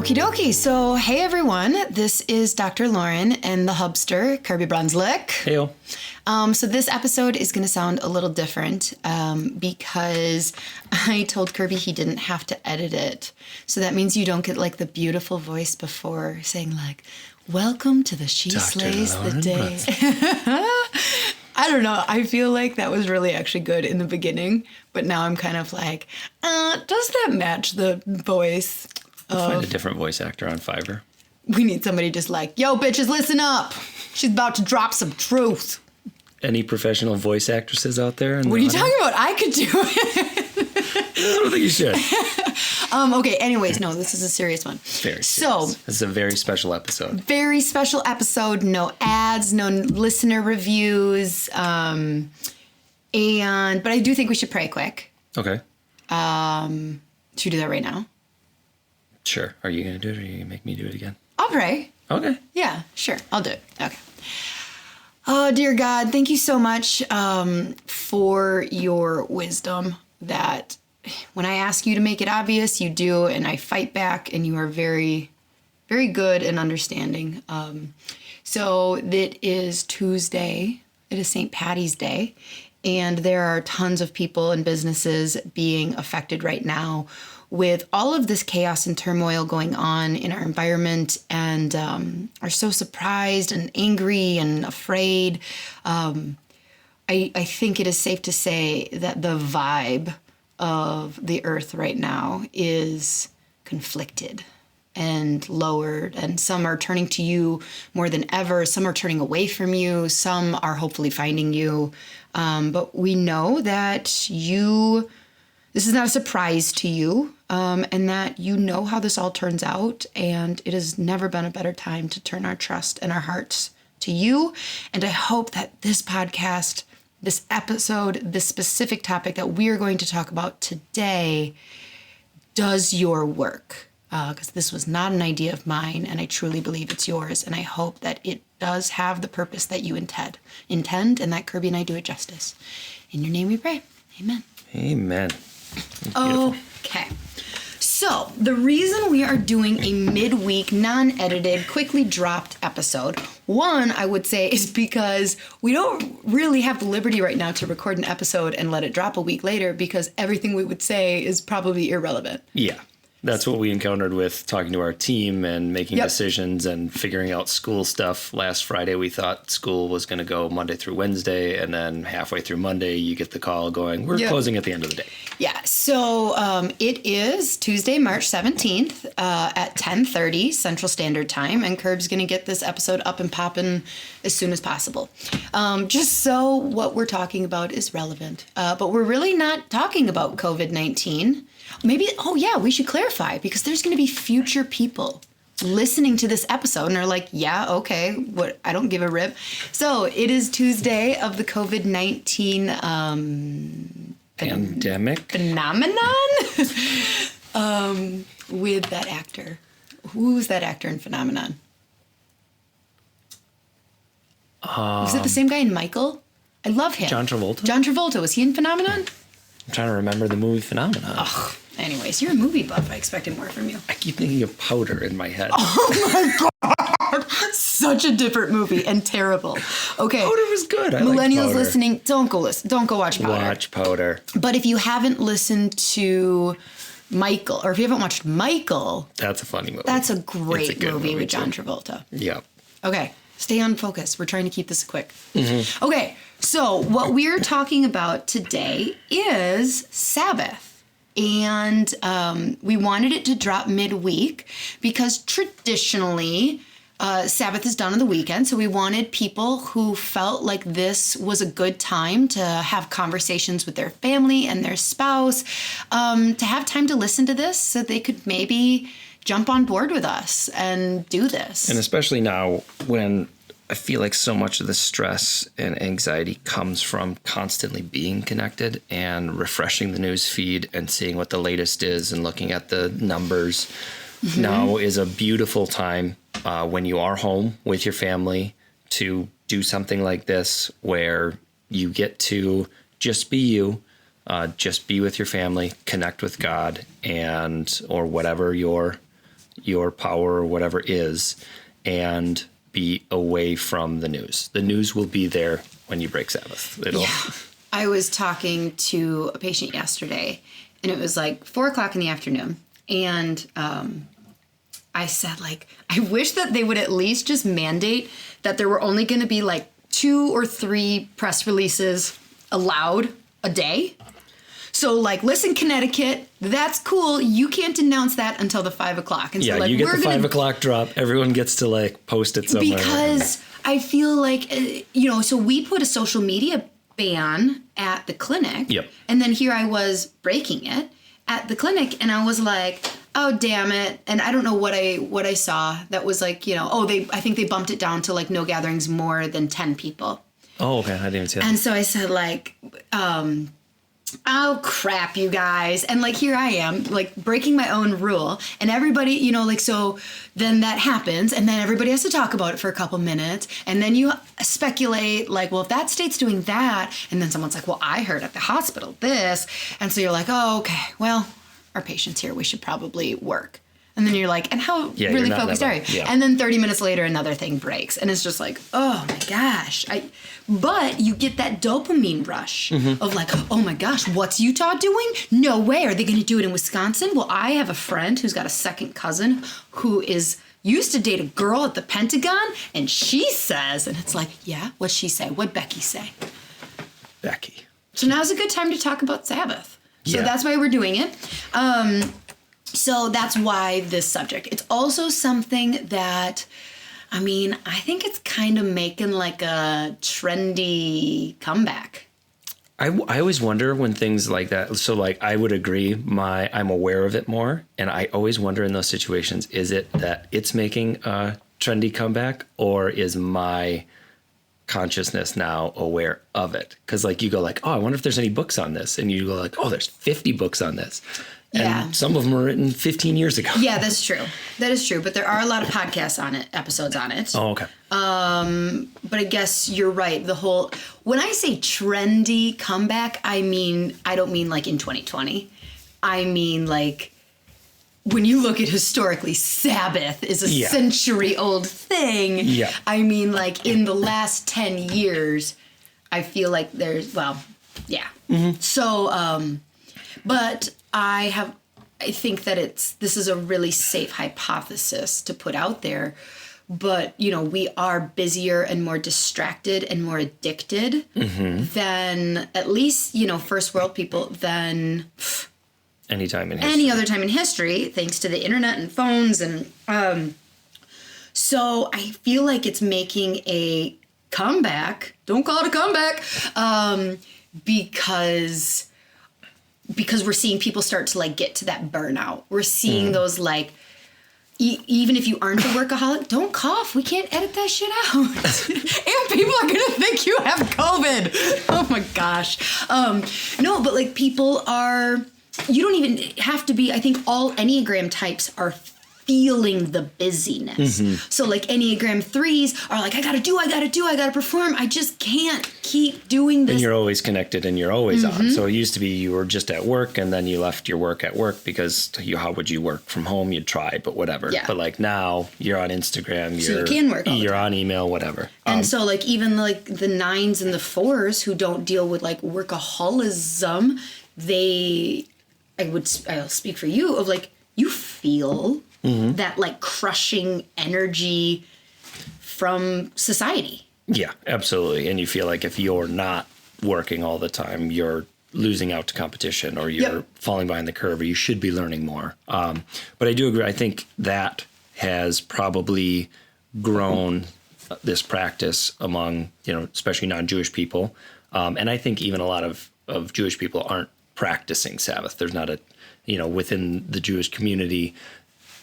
Okie dokie. So, hey everyone, this is Dr. Lauryn and the hubster, Kirby Brunslick. Heyo. So this episode is going to sound a little different because I told Kirby he didn't have to edit it. So that means you don't get like the beautiful voice before saying like, welcome to the She Dr. Slays the Lauryn Day. I don't know. I feel like that was really actually good in the beginning, but now I'm kind of like, does that match the voice? Find a different voice actor on Fiverr. We need somebody just like, yo, bitches, listen up. She's about to drop some truth. Any professional voice actresses out there? What are you talking about? I could do it. I don't think you should. Okay, anyways, no, this is a serious one. Very serious. So, this is a very special episode. Very special episode. No ads, no listener reviews. But I do think we should pray quick. Okay. Should we do that right now? Sure. Are you going to do it or are you going to make me do it again? I'll pray. Okay. Yeah, sure. I'll do it. Okay. Oh, dear God, thank you so much for your wisdom that when I ask you to make it obvious, you do, and I fight back, and you are very, very good and understanding. So it is Tuesday. It is St. Patty's Day, and there are tons of people and businesses being affected right now with all of this chaos and turmoil going on in our environment, and are so surprised and angry and afraid. I think it is safe to say that the vibe of the earth right now is conflicted and lowered, and some are turning to you more than ever. Some are turning away from you. Some are hopefully finding you. But we know that this is not a surprise to you, and that you know how this all turns out, and it has never been a better time to turn our trust and our hearts to you. And I hope that this podcast, this episode, this specific topic that we are going to talk about today does your work, because this was not an idea of mine, and I truly believe it's yours, and I hope that it does have the purpose that you intend, and that Kirby and I do it justice. In your name we pray. Amen. Amen. Okay. So the reason we are doing a midweek, non-edited, quickly dropped episode, one, I would say, is because we don't really have the liberty right now to record an episode and let it drop a week later, because everything we would say is probably irrelevant. Yeah. That's what we encountered with talking to our team and making decisions and figuring out school stuff. Last Friday, we thought school was going to go Monday through Wednesday, and then halfway through Monday, you get the call going, we're closing at the end of the day. Yeah. So it is Tuesday, March 17th at 10:30 Central Standard Time, and Curb's going to get this episode up and popping as soon as possible. Just so what we're talking about is relevant. But we're really not talking about COVID-19. Maybe, we should clarify, because there's going to be future people listening to this episode and are like, yeah, okay, what? I don't give a rip. So it is Tuesday of the COVID-19 pandemic phenomenon with that actor. Who's that actor in Phenomenon? Was it the same guy in Michael? I love him. John Travolta? John Travolta. Was he in Phenomenon? I'm trying to remember the movie Phenomenon. Ugh. Anyways, you're a movie buff. I expected more from you. I keep thinking of Powder in my head. Oh my God. Such a different movie and terrible. Okay. Powder was good. I Millennials listening, don't go watch Powder. Watch Powder. But if you haven't listened to Michael, or if you haven't watched Michael, that's a funny movie. That's a great movie with John Travolta. Yeah. Okay. Stay on focus. We're trying to keep this quick. Mm-hmm. Okay. So what we're talking about today is Sabbath. And we wanted it to drop midweek because traditionally Sabbath is done on the weekend. So we wanted people who felt like this was a good time to have conversations with their family and their spouse, to have time to listen to this so they could maybe jump on board with us and do this. And especially now when I feel like so much of the stress and anxiety comes from constantly being connected and refreshing the news feed and seeing what the latest is and looking at the numbers. Mm-hmm. Now is a beautiful time when you are home with your family to do something like this, where you get to just be you, just be with your family, connect with God, and or whatever your your power or whatever is and be away from the news. The news will be there when you break Sabbath. I was talking to a patient yesterday, and it was like 4:00 in the afternoon. And I said, like, I wish that they would at least just mandate that there were only going to be like 2 or 3 press releases allowed a day. So, like, listen, Connecticut, that's cool. You can't announce that until the 5 o'clock. And so, like, you get the 5 o'clock drop. Everyone gets to, like, post it somewhere. Because I feel like, so we put a social media ban at the clinic. Yep. And then here I was breaking it at the clinic, and I was like, oh, damn it. And I don't know what I saw that was like, I think they bumped it down to like no gatherings more than 10 people. Oh, okay. I didn't even see that. And so I said, like, oh, crap, you guys. And, like, here I am, like, breaking my own rule. And everybody, so then that happens. And then everybody has to talk about it for a couple minutes. And then you speculate, like, well, if that state's doing that. And then someone's like, well, I heard at the hospital this. And so you're like, oh, okay, well, our patient's here. We should probably work. And then you're like, and how really focused are you? Yeah. And then 30 minutes later, another thing breaks. And it's just like, oh my gosh. But you get that dopamine rush of like, oh my gosh, what's Utah doing? No way. Are they going to do it in Wisconsin? Well, I have a friend who's got a second cousin who used to date a girl at the Pentagon. And she says, and it's like, yeah, what'd she say? What'd Becky say? Becky. So now's a good time to talk about Sabbath. So Yeah. that's why we're doing it. So that's why this subject. It's also something that, I think it's kind of making like a trendy comeback. I always wonder when things like that. So like, I would agree. I'm aware of it more. And I always wonder in those situations, is it that it's making a trendy comeback, or is my consciousness now aware of it? Because like you go like, oh, I wonder if there's any books on this. And you go like, oh, there's 50 books on this. Yeah. And some of them were written 15 years ago. Yeah, that's true. That is true. But there are a lot of podcasts on it, episodes on it. Oh, okay. But I guess you're right. When I say trendy comeback, I don't mean like in 2020. I mean like when you look at historically, Sabbath is a century-old thing. Yeah. I mean, like in the last 10 years, I feel like there's, yeah. Mm-hmm. So, but I think that this is a really safe hypothesis to put out there. But, we are busier and more distracted and more addicted than at least, first world people than any time in history. Any other time in history, thanks to the internet and phones. And so I feel like it's making a comeback. Don't call it a comeback. Because we're seeing people start to like get to that burnout. We're seeing those like, even if you aren't a workaholic, don't cough. We can't edit that shit out. And people are going to think you have COVID. Oh my gosh. No, but like people you don't even have to be, I think all Enneagram types are feeling the busyness. So like Enneagram 3s are like, I gotta perform. I just can't keep doing this. And you're always connected and you're always on. So it used to be you were just at work and then you left your work at work because how would you work from home? You'd try, but whatever. Yeah. But like now you're on Instagram, so you can work all the you're time. On email, whatever. And so like even like the 9s and the 4s who don't deal with like workaholism, I'll speak for you of like, you feel that like crushing energy from society. Yeah, absolutely. And you feel like if you're not working all the time, you're losing out to competition or you're falling behind the curve or you should be learning more. But I do agree. I think that has probably grown this practice among, especially non-Jewish people. And I think even a lot of Jewish people aren't practicing Sabbath. There's not within the Jewish community,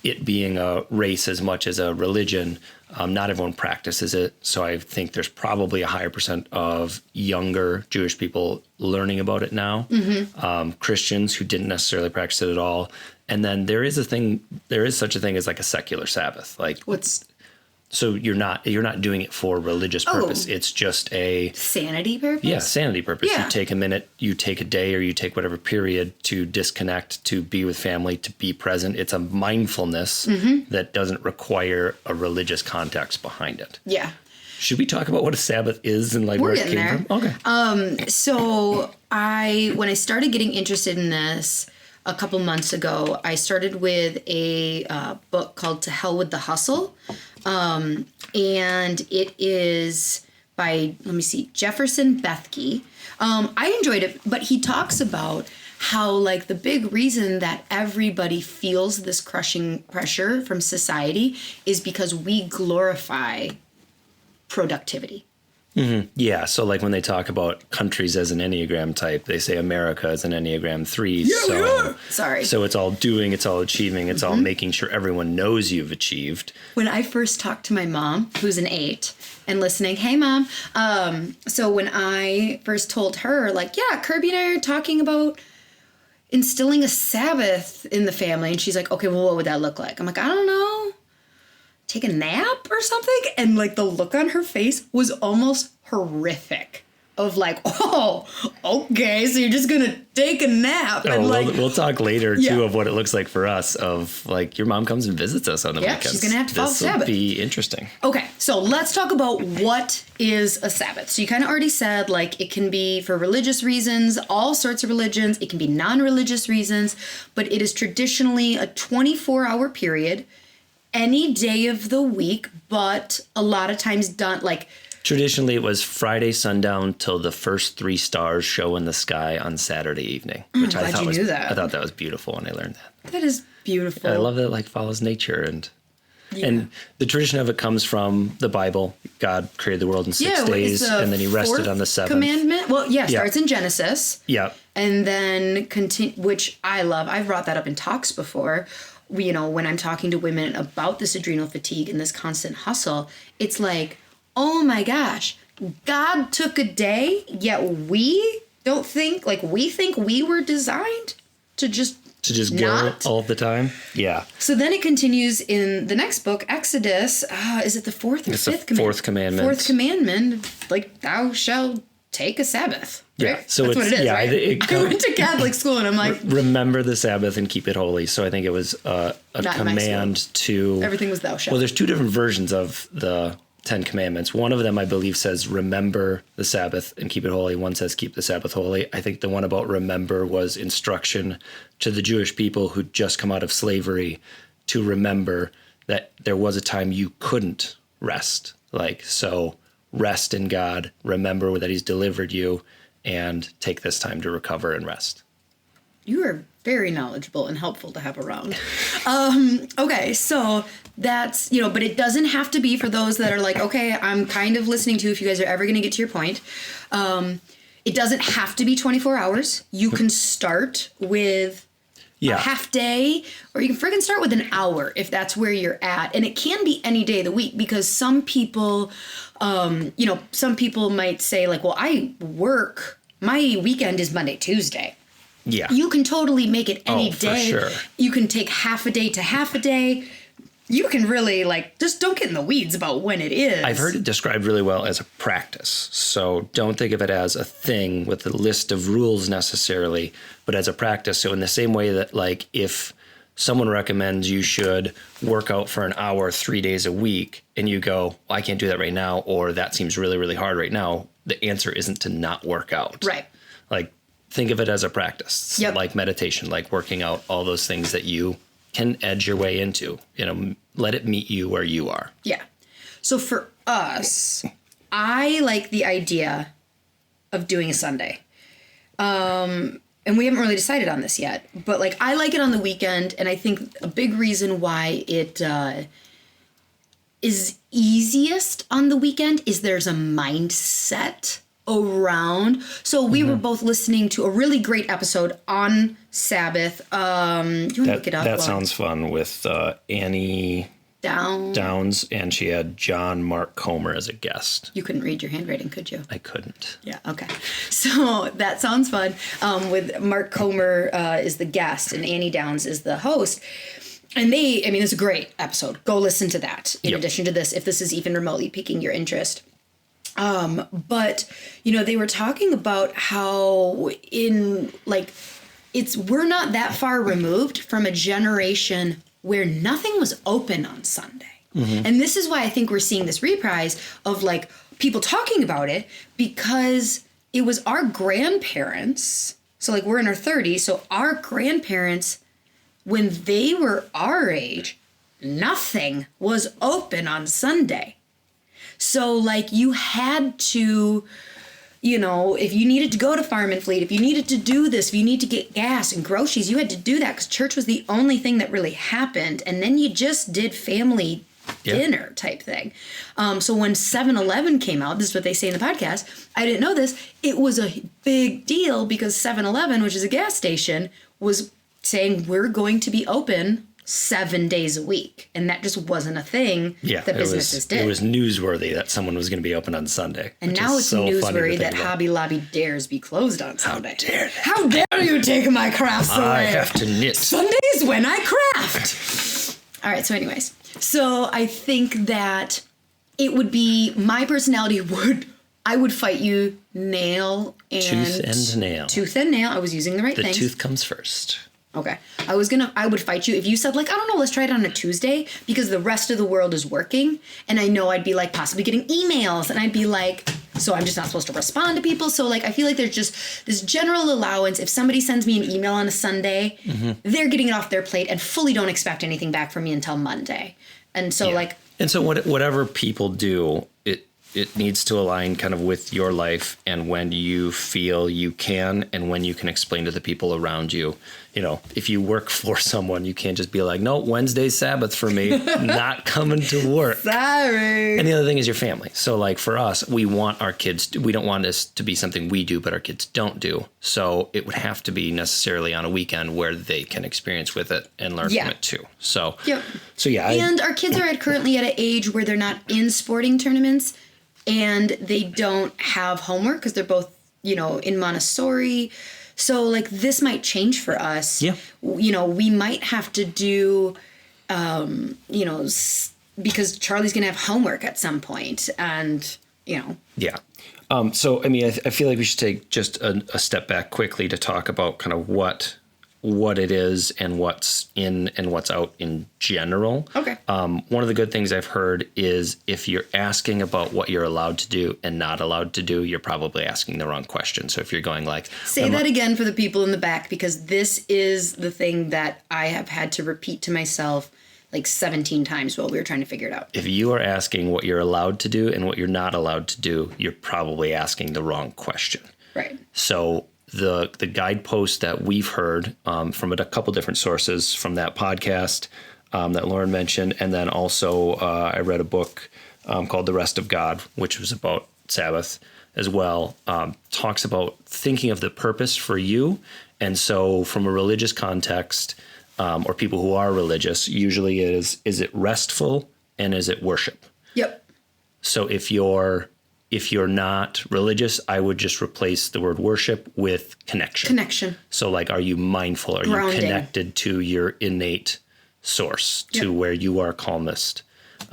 it being a race as much as a religion, not everyone practices it. So I think there's probably a higher percent of younger Jewish people learning about it now. Christians who didn't necessarily practice it at all. And then there is such a thing as like a secular Sabbath. Like So you're not doing it for religious purpose. It's just a sanity purpose. Yeah, sanity purpose. Yeah. You take a minute, you take a day, or you take whatever period to disconnect, to be with family, to be present. It's a mindfulness that doesn't require a religious context behind it. Yeah. Should we talk about what a Sabbath is and like We're where it getting came there. from? Okay. So when I started getting interested in this a couple months ago, I started with a book called To Hell with the Hustle. And it is by, Jefferson Bethke. I enjoyed it, but he talks about how like the big reason that everybody feels this crushing pressure from society is because we glorify productivity. Mm-hmm. Yeah. So like when they talk about countries as an Enneagram type, they say America is an Enneagram 3. Yeah, we are. Sorry. So it's all doing, it's all achieving, it's all making sure everyone knows you've achieved. When I first talked to my mom, who's an 8, and listening, hey mom. So when I first told her, like, yeah, Kirby and I are talking about instilling a Sabbath in the family, and she's like, okay, well, what would that look like? I'm like, I don't know. Take a nap or something? And like the look on her face was almost horrific of like, oh, okay, so you're just gonna take a nap. Oh, and like, we'll talk later too of what it looks like for us of like your mom comes and visits us on the weekends. She's gonna have to follow Sabbath. This will be interesting. Okay, so let's talk about what is a Sabbath. So you kind of already said like it can be for religious reasons, all sorts of religions. It can be non-religious reasons, but it is traditionally a 24-hour period any day of the week, but a lot of times done like traditionally it was Friday sundown till the first 3 stars show in the sky on Saturday evening, which I thought that was beautiful when I learned that. That is beautiful. I love that it like follows nature and the tradition of it comes from the Bible. God created the world in 6 days and then he rested on the 7th. Commandment. Well, starts in Genesis. Yeah. And then which I love. I've brought that up in talks before. You know, when I'm talking to women about this adrenal fatigue and this constant hustle, it's like, oh my gosh, God took a day, yet we don't think, like we think we were designed to just go all the time. Yeah. So then it continues in the next book, Exodus. Is it the 4th or 5th commandment? Fourth commandment. Fourth commandment, like thou shalt take a Sabbath. Right? Yeah, so that's what it is. Right? I went to Catholic school, and I'm like, remember the Sabbath and keep it holy. So I think it was a command to everything was thou shalt. Well, there's 2 different versions of the 10 Commandments. One of them, I believe, says remember the Sabbath and keep it holy. One says keep the Sabbath holy. I think the one about remember was instruction to the Jewish people who'd just come out of slavery to remember that there was a time you couldn't rest. Like so. Rest in God, remember that he's delivered you, and take this time to recover and rest. You are very knowledgeable and helpful to have around. Okay, so that's, but it doesn't have to be for those that are like, okay, I'm kind of listening to if you guys are ever going to get to your point. It doesn't have to be 24 hours. You can start with a half day, or you can friggin' start with an hour if that's where you're at. And it can be any day of the week because some people, some people might say like, well, I work, my weekend is Monday, Tuesday. Yeah. You can totally make it any day. For sure. You can take half a day to half a day. You can really just don't get in the weeds about when it is. I've heard it described really well as a practice. So don't think of it as a thing with a list of rules necessarily, but as a practice. So in the same way that like if someone recommends you should work out for an hour 3 days a week and you go, well, I can't do that right now, or that seems really, really hard right now, the answer isn't to not work out. Right. Like think of it as a practice, like meditation, like working out, all those things that you can edge your way into, let it meet you where you are. Yeah. So for us, I like the idea of doing a Sunday. And we haven't really decided on this yet, but I like it on the weekend. And I think a big reason why it is easiest on the weekend is there's a mindset around. So we were both listening to a really great episode on Sabbath. You want to look it up? That sounds fun with Annie Downs, and she had John Mark Comer as a guest. You couldn't read your handwriting, could you? I couldn't. Yeah, okay. So that sounds fun. With Mark Comer is the guest and Annie Downs is the host. And it's a great episode. Go listen to that in Yep. addition to this, if this is even remotely piquing your interest. But, they were talking about how we're not that far removed from a generation where nothing was open on Sunday. Mm-hmm. And this is why I think we're seeing this reprise of like people talking about it, because it was our grandparents. So like we're in our 30s. So our grandparents, when they were our age, nothing was open on Sunday. So like you had to, if you needed to go to Farm and Fleet, if you needed to do this, if you need to get gas and groceries, you had to do that because church was the only thing that really happened. And then you just did family dinner type thing. So when 7-Eleven came out, this is what they say in the podcast, I didn't know this, it was a big deal because 7-Eleven, which is a gas station, was saying we're going to be open 7 days a week. And that just wasn't a thing that businesses did. It was newsworthy that someone was going to be open on Sunday. And now it's so newsworthy that Hobby Lobby dares be closed on Sunday. How dare you take my crafts away? I have to knit. Sundays when I craft. All right, so anyways. So I think that it would be, my personality I would fight you nail and... Tooth and nail. Tooth and nail. I was using the right things. The tooth comes first. Okay. I would fight you if you said like, I don't know, let's try it on a Tuesday because the rest of the world is working. And I know I'd be like possibly getting emails and I'd be like, so I'm just not supposed to respond to people. So like, I feel like there's just this general allowance. If somebody sends me an email on a Sunday, they're getting it off their plate and fully don't expect anything back from me until Monday. And so and so whatever people do, it needs to align kind of with your life and when you feel you can and when you can explain to the people around you. If you work for someone, you can't just be like, no, Wednesday's Sabbath for me, not coming to work. Sorry. And the other thing is your family. So like for us, we want our kids, we don't want this to be something we do, but our kids don't do. So it would have to be necessarily on a weekend where they can experience with it and learn from it too. So, And our kids are currently at an age where they're not in sporting tournaments and they don't have homework because they're both, in Montessori. So like this might change for us. Yeah. We might have to do, because Charlie's going to have homework at some point and, Yeah. So, I feel like we should take just a step back quickly to talk about kind of what it is and what's in and what's out in general. Okay. One of the good things I've heard is if you're asking about what you're allowed to do and not allowed to do, you're probably asking the wrong question. So if you're going like... Say that again for the people in the back, because this is the thing that I have had to repeat to myself like 17 times while we were trying to figure it out. If you are asking what you're allowed to do and what you're not allowed to do, you're probably asking the wrong question. Right. So... The guidepost that we've heard from a couple different sources from that podcast that Lauryn mentioned, and then also I read a book called The Rest of God, which was about Sabbath as well, talks about thinking of the purpose for you. And so from a religious context, or people who are religious, usually is it restful and is it worship? Yep. So if you're not religious, I would just replace the word worship with connection. Connection. So like, are you mindful? Are Grounding. You connected to your innate source, to where you are calmest,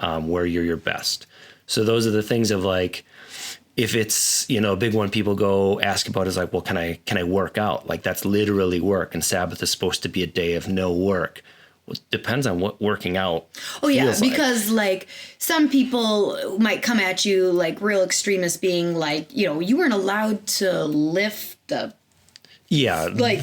where you're your best? So those are the things of like, if it's, a big one people go ask about is like, well, can I work out? Like that's literally work. And Sabbath is supposed to be a day of no work. Well, it depends on what working out feels because like some people might come at you like real extremists being like, you weren't allowed to lift the... Yeah, like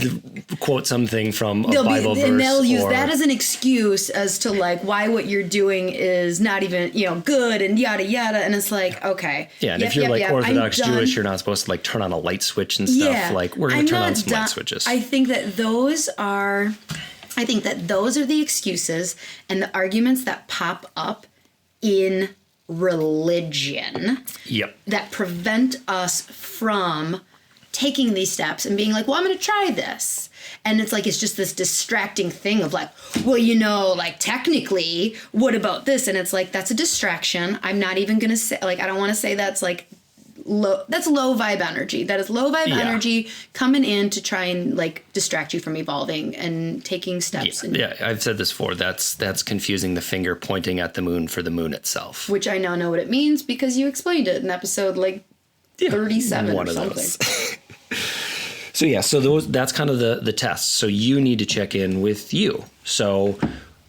quote something from a Bible verse. And they'll use that as an excuse as to like why what you're doing is not even, good and yada yada. And it's like, okay. Yeah, and if you're like Orthodox Jewish, you're not supposed to like turn on a light switch and stuff. Yeah, like we're going to turn on some light switches. I think that those are the excuses and the arguments that pop up in religion. Yep. That prevent us from taking these steps and being like, well, I'm going to try this. And it's like, it's just this distracting thing of like, well, like technically, what about this? And it's like, that's a distraction. I'm not even going to say, like, I don't want to say that's like that's low vibe energy. That is low vibe energy coming in to try and like distract you from evolving and taking steps. Yeah, I've said this before. That's confusing the finger pointing at the moon for the moon itself. Which I now know what it means because you explained it in episode 37 or something. So that's kind of the test. So you need to check in with you. So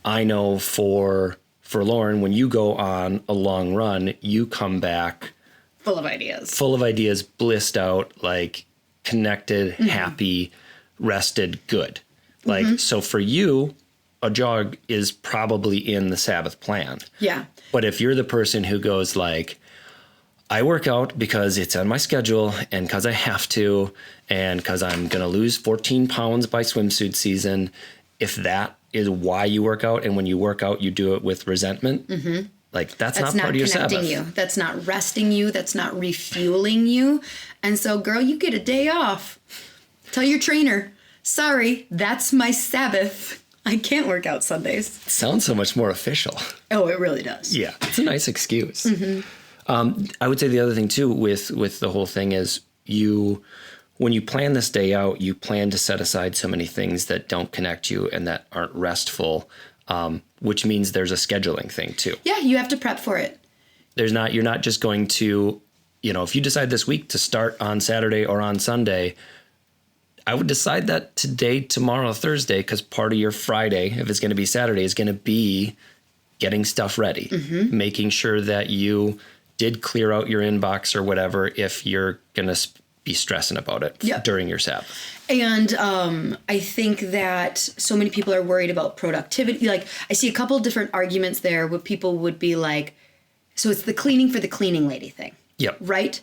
I know for Lauryn, when you go on a long run, you come back full of ideas, blissed out, like connected, happy, rested, good. Like, so for you, a jog is probably in the Sabbath plan. Yeah. But if you're the person who goes like, I work out because it's on my schedule and because I have to and because I'm going to lose 14 pounds by swimsuit season, if that is why you work out, and when you work out, you do it with resentment, like that's not part of your Sabbath. That's not connecting you. That's not resting you. That's not refueling you. And so, girl, you get a day off. Tell your trainer, sorry, that's my Sabbath. I can't work out Sundays. It sounds so much more official. Oh, it really does. Yeah, it's a nice excuse. I would say the other thing too with the whole thing is when you plan this day out, you plan to set aside so many things that don't connect you and that aren't restful, which means there's a scheduling thing too. Yeah, you have to prep for it. You're not just going to, if you decide this week to start on Saturday or on Sunday, I would decide that today, tomorrow, Thursday, because part of your Friday, if it's going to be Saturday, is going to be getting stuff ready, making sure that you did clear out your inbox or whatever if you're going to be stressing about it during your Sabbath. And I think that so many people are worried about productivity. Like, I see a couple different arguments there where people would be like, so it's the cleaning for the cleaning lady thing. Yep. Right?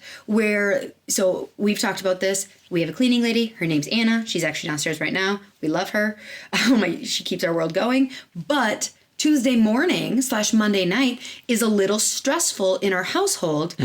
So we've talked about this. We have a cleaning lady. Her name's Anna. She's actually downstairs right now. We love her. She keeps our world going. But Tuesday morning / Monday night is a little stressful in our household.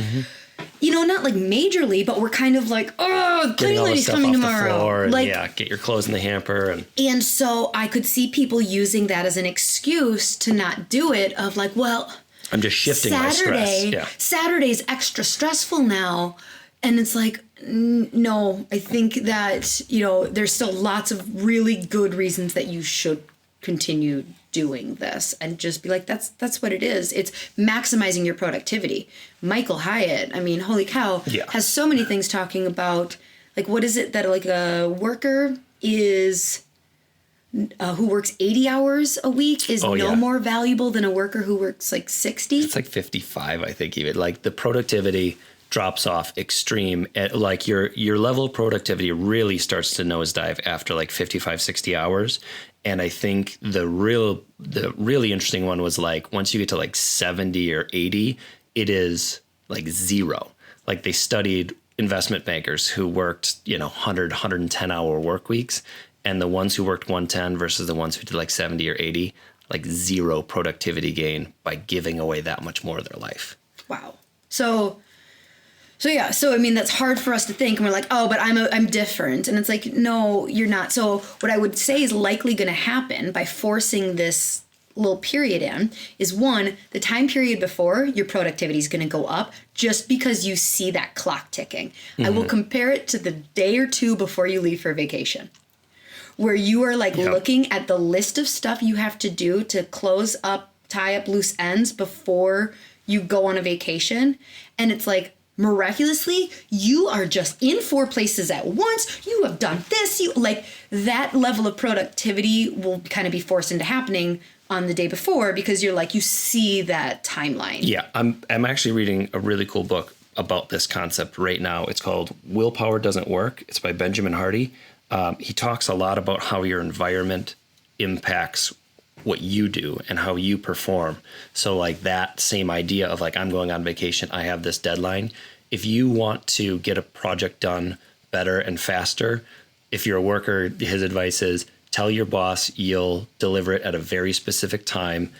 Not like majorly, but we're kind of like, oh, the cleaning lady's coming tomorrow. Get your clothes in the hamper. And so I could see people using that as an excuse to not do it of like, well, I'm just shifting my stress. Yeah. Saturday's extra stressful now. And it's like, no, I think that, there's still lots of really good reasons that you should continue doing this and just be like, that's what it is. It's maximizing your productivity. Michael Hyatt, holy cow, has so many things talking about, like, what is it that like a worker is who works 80 hours a week is more valuable than a worker who works like 60? It's like 55, I think, even. Like the productivity drops off extreme. Like your level of productivity really starts to nosedive after like 55, 60 hours. And I think the really interesting one was like once you get to like 70 or 80, it is like zero. Like they studied investment bankers who worked, 100, 110 hour work weeks. And the ones who worked 110 versus the ones who did like 70 or 80, like zero productivity gain by giving away that much more of their life. Wow. So that's hard for us to think, and we're like, oh, but I'm different, and it's like, no, you're not. So what I would say is likely going to happen by forcing this little period in is, one, the time period before your productivity is going to go up just because you see that clock ticking. I will compare it to the day or two before you leave for vacation, where you are like looking at the list of stuff you have to do to tie up loose ends before you go on a vacation, and it's like, miraculously, you are just in 4 places at once. You have done this. That level of productivity will kind of be forced into happening on the day before because you're like, you see that timeline. Yeah, I'm actually reading a really cool book about this concept right now. It's called Willpower Doesn't Work. It's by Benjamin Hardy. He talks a lot about how your environment impacts what you do and how you perform. So like that same idea of like, I'm going on vacation, I have this deadline. If you want to get a project done better and faster, if you're a worker, his advice is tell your boss you'll deliver it at a very specific time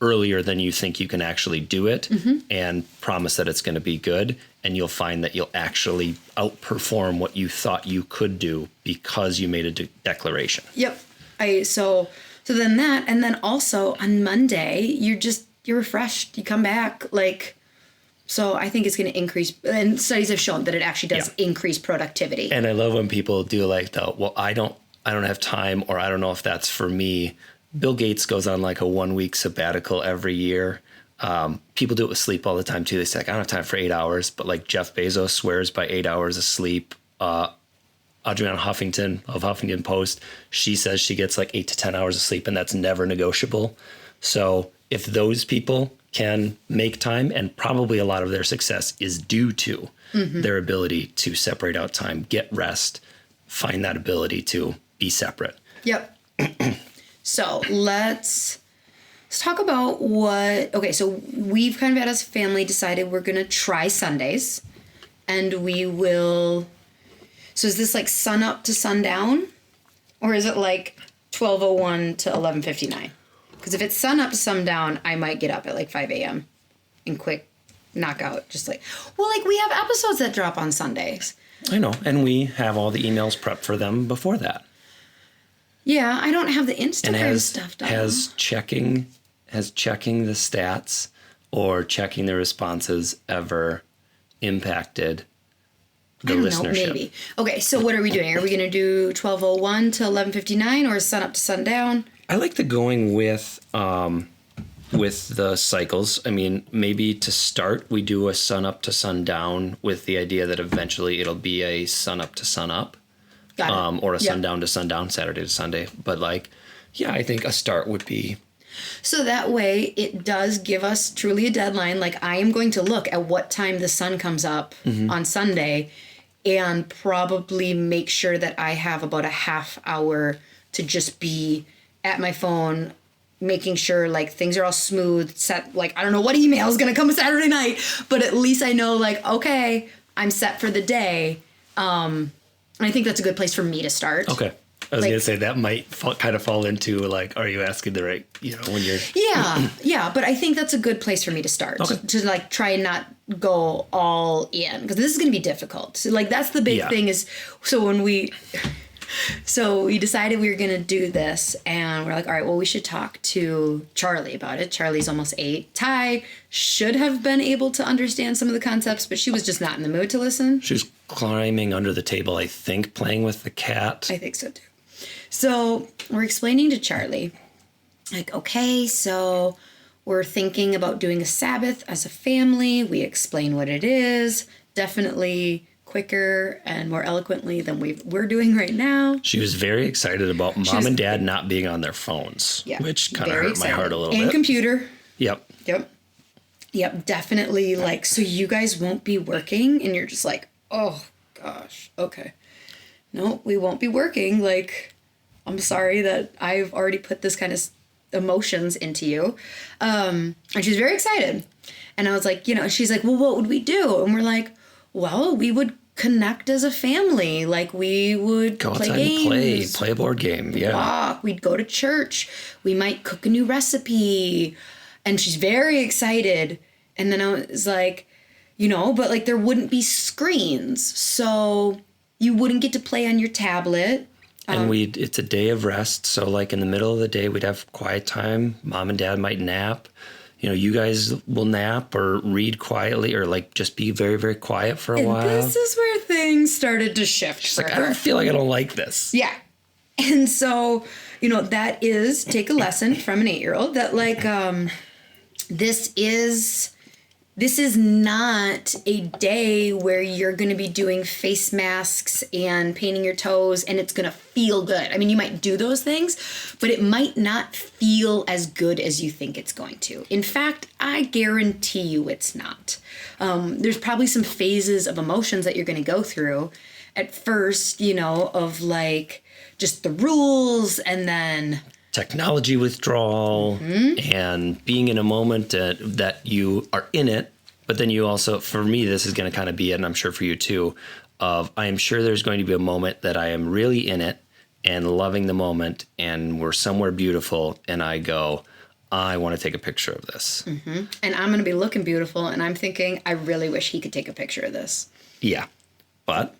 earlier than you think you can actually do it, and promise that it's going to be good. And you'll find that you'll actually outperform what you thought you could do because you made a declaration. Yep. So then that, and then also on Monday, you're refreshed. You come back like So I think it's going to increase, and studies have shown that it actually does increase productivity. And I love when people do like I don't have time, or I don't know if that's for me. Bill Gates goes on like a 1 week sabbatical every year. People do it with sleep all the time too. They say, like, I don't have time for 8 hours, but like Jeff Bezos swears by 8 hours of sleep. Adriana Huffington of Huffington Post, she says she gets like 8 to 10 hours of sleep, and that's never negotiable. So if those people can make time, and probably a lot of their success is due to their ability to separate out time, get rest, find that ability to be separate. Yep. So let's talk about so we've kind of, as a family, decided we're going to try Sundays, and we will. So is this like sun up to sundown, or is it like 12:01 to 11:59? Because if it's sun up to sundown, I might get up at like 5 a.m. and quick knockout. Just like, we have episodes that drop on Sundays. I know, and we have all the emails prepped for them before that. Yeah, I don't have the Instagram stuff done. Has checking the stats or checking the responses ever impacted the listenership? Know, maybe. Okay, so what are we doing? Are we going to do 12:01 to 11:59, or sun up to sundown? I like the going with the cycles. I mean, maybe to start, we do a sun up to sundown with the idea that eventually it'll be a sun up to sun up. Got it. Or a sundown to sundown, Saturday to Sunday. But I think a start would be. So that way it does give us truly a deadline. Like, I am going to look at what time the sun comes up on Sunday, and probably make sure that I have about a half hour to just be at my phone, making sure like things are all smooth, set. Like, I don't know what email is going to come Saturday night, but at least I know, like, okay, I'm set for the day. And I think that's a good place for me to start. Okay. I was going to say that might kind of fall into like, are you asking the right, when you're. Yeah. But I think that's a good place for me to start. Okay. To like try and not go all in, because this is going to be difficult. So, like, that's the big thing is, so we decided we were going to do this, and we're like, all right, well, we should talk to Charlie about it. Charlie's almost 8. Ty should have been able to understand some of the concepts, but she was just not in the mood to listen. She was climbing under the table, I think, playing with the cat. I think so, too. So we're explaining to Charlie, like, okay, so we're thinking about doing a Sabbath as a family. We explain what it is. Definitely quicker and more eloquently than we're doing right now. She was very excited about mom and dad not being on their phones, which kind of hurt my heart a little bit. And computer. Yep, definitely. Like, so you guys won't be working, and you're just like, oh gosh, okay. No, we won't be working. Like, I'm sorry that I've already put this kind of emotions into you. And she's very excited. And I was like, she's like, well, what would we do? And we're like, well, we would connect as a family. Like, we would go play outside games, and play a board game. Yeah. Walk. We'd go to church. We might cook a new recipe. And she's very excited. And then I was like, but like there wouldn't be screens. So you wouldn't get to play on your tablet. And it's a day of rest. So like in the middle of the day, we'd have quiet time. Mom and dad might nap. You guys will nap or read quietly, or like just be very, very quiet for a while. This is where things started to shift. She's like, I don't feel like I don't like this. Yeah. And so, that is, take a lesson from an 8-year-old that like, this is not a day where you're going to be doing face masks and painting your toes and it's going to feel good. I mean, you might do those things, but it might not feel as good as you think it's going to. In fact, I guarantee you it's not. There's probably some phases of emotions that you're going to go through at first, of like just the rules, and then technology withdrawal and being in a moment that you are in it. But then you also, for me, this is going to kind of be it, and I'm sure for you too, I am sure there's going to be a moment that I am really in it and loving the moment, and we're somewhere beautiful, and I go, I want to take a picture of this. And I'm going to be looking beautiful, and I'm thinking, I really wish he could take a picture of this. Yeah. But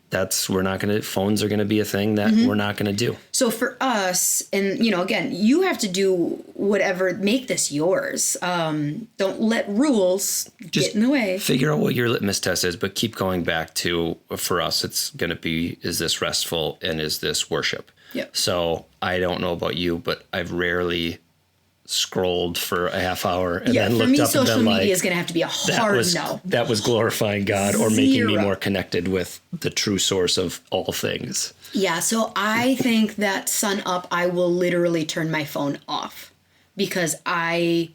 phones are going to be a thing that we're not going to do. So for us, and again, you have to do whatever, make this yours. Don't let rules get in the way. Figure out what your litmus test is, but keep going back to, for us, it's going to be, is this restful and is this worship? Yep. So I don't know about you, but I've rarely scrolled for a half hour and then looked up and been like, social media is going to have to be a hard no. That was glorifying God or making me more connected with the true source of all things. Yeah, so I think that sun up, I will literally turn my phone off because I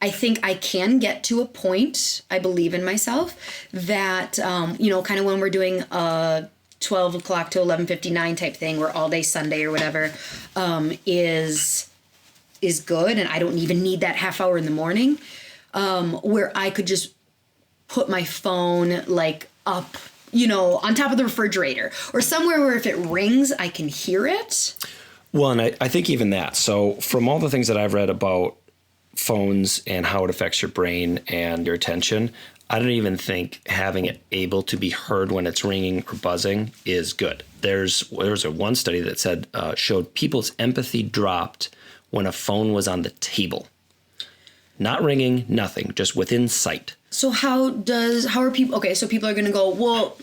think I can get to a point, I believe in myself, that, kind of when we're doing a 12 o'clock to 11:59 type thing where all day Sunday or whatever is good, and I don't even need that half hour in the morning, where I could just put my phone like up, on top of the refrigerator or somewhere where if it rings, I can hear it. Well, and I think even that. So from all the things that I've read about phones and how it affects your brain and your attention, I don't even think having it able to be heard when it's ringing or buzzing is good. There was one study that said showed people's empathy dropped when a phone was on the table. Not ringing, nothing, just within sight. So how are people, okay, so people are going to go, well...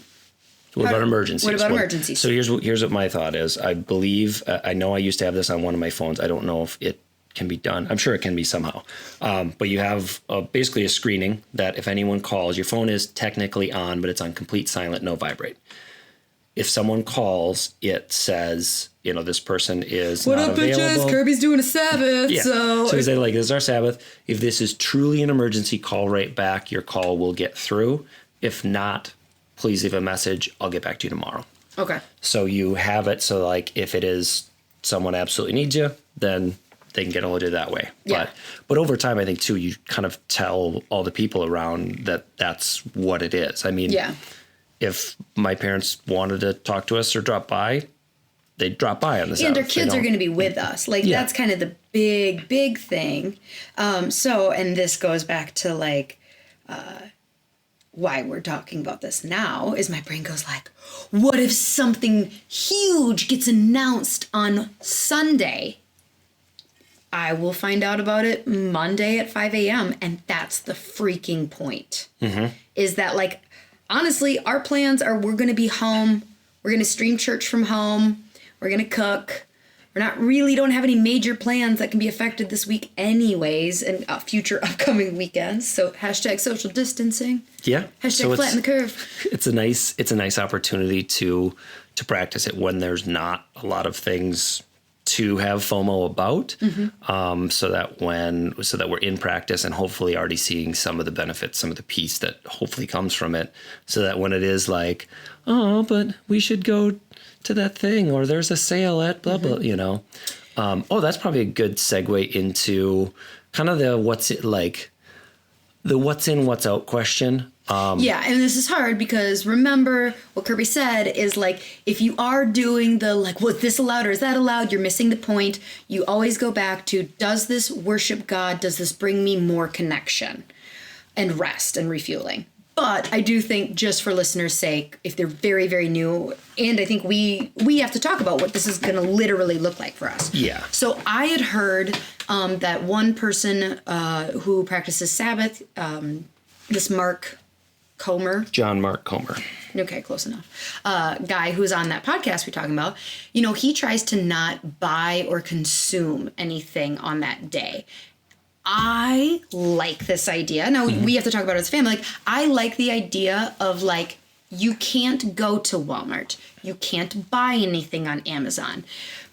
What about emergencies? What about emergencies? So here's what my thought is. I believe, I know I used to have this on one of my phones. I don't know if it can be done. I'm sure it can be somehow. But you have basically a screening that if anyone calls, your phone is technically on, but it's on complete silent, no vibrate. If someone calls, it says, this person is what not up, available. bitches? Kirby's doing a Sabbath. Yeah. So we say, this is our Sabbath. If this is truly an emergency, call right back. Your call will get through. If not, please leave a message. I'll get back to you tomorrow. Okay. So you have it. So if it is someone absolutely needs you, then they can get hold of you that way. Yeah. But over time, I think too, you kind of tell all the people around that that's what it is. I mean, yeah. If my parents wanted to talk to us or drop by, they'd drop by on the Sabbath. And our kids are going to be with us. That's kind of the big thing. And this goes back to why we're talking about this now is my brain goes like, what if something huge gets announced on Sunday? I will find out about it Monday at 5 a.m. And that's the freaking point. Mm-hmm. Is that honestly, our plans are we're going to be home. We're going to stream church from home. We're going to cook. Don't have any major plans that can be affected this week anyways and future upcoming weekends. So # social distancing. Yeah. # flatten the curve. It's a nice opportunity to practice it when there's not a lot of things to have FOMO about, so that we're in practice and hopefully already seeing some of the benefits, some of the peace that hopefully comes from it, so that when it is like, oh, but we should go to that thing, or there's a sale at blah, blah, that's probably a good segue into kind of the what's in, what's out question. Yeah, and this is hard because remember what Kirby said is if you are doing the was this allowed or is that allowed, you're missing the point. You always go back to, does this worship God? Does this bring me more connection and rest and refueling? But I do think, just for listeners' sake, if they're very, very new, and I think we have to talk about what this is going to literally look like for us. Yeah. So I had heard that one person who practices Sabbath, this John Mark Comer. Okay, close enough. Guy who's on that podcast we're talking about, he tries to not buy or consume anything on that day. I like this idea. Now, we have to talk about it as a family. I like the idea of you can't go to Walmart. You can't buy anything on Amazon.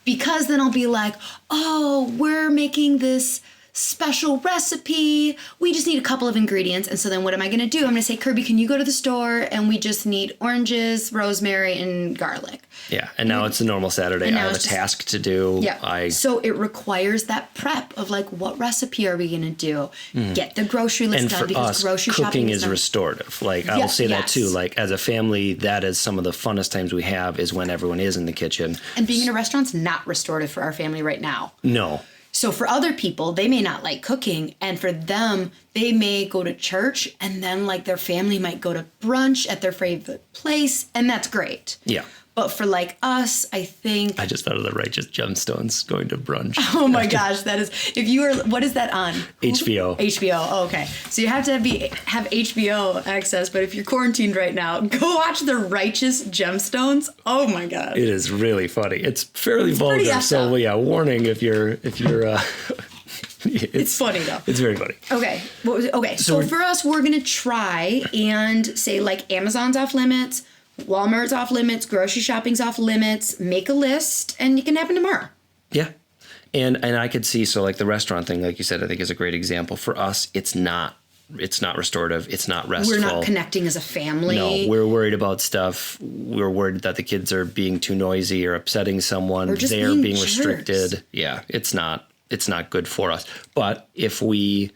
Because then I'll be like, oh, we're making this special recipe. We just need a couple of ingredients. And so then what am I going to do? I'm going to say, Kirby, can you go to the store? And we just need oranges, rosemary, and garlic. Yeah. And now it's a normal Saturday. I have a task to do. Yeah. So it requires that prep of what recipe are we going to do? Get the grocery list done, because grocery shopping cooking is restorative. I will say that too. As a family, that is some of the funnest times we have is when everyone is in the kitchen. And being in a restaurant's not restorative for our family right now. No. So for other people, they may not like cooking, and for them, they may go to church, and then like their family might go to brunch at their favorite place, and that's great. Yeah. But for like us, I think. I just thought of the Righteous Gemstones going to brunch. Oh my gosh, that is. If you are, what is that on? HBO. HBO. Oh, okay. So you have to have HBO access, but if you're quarantined right now, go watch the Righteous Gemstones. Oh my god. It is really funny. It's fairly vulgar, pretty so effed yeah, warning if you're. It's funny though. It's very funny. Okay. So for us, we're gonna try and say like Amazon's off limits. Walmart's off limits, grocery shopping's off limits, make a list, and it can happen tomorrow. Yeah. And I could see, so like the restaurant thing, like you said, I think is a great example. For us, it's not restorative. It's not restful. We're not connecting as a family. No, we're worried about stuff. We're worried that the kids are being too noisy or upsetting someone. Or just They're being being jerks. restricted. Yeah, it's not good for us. But if we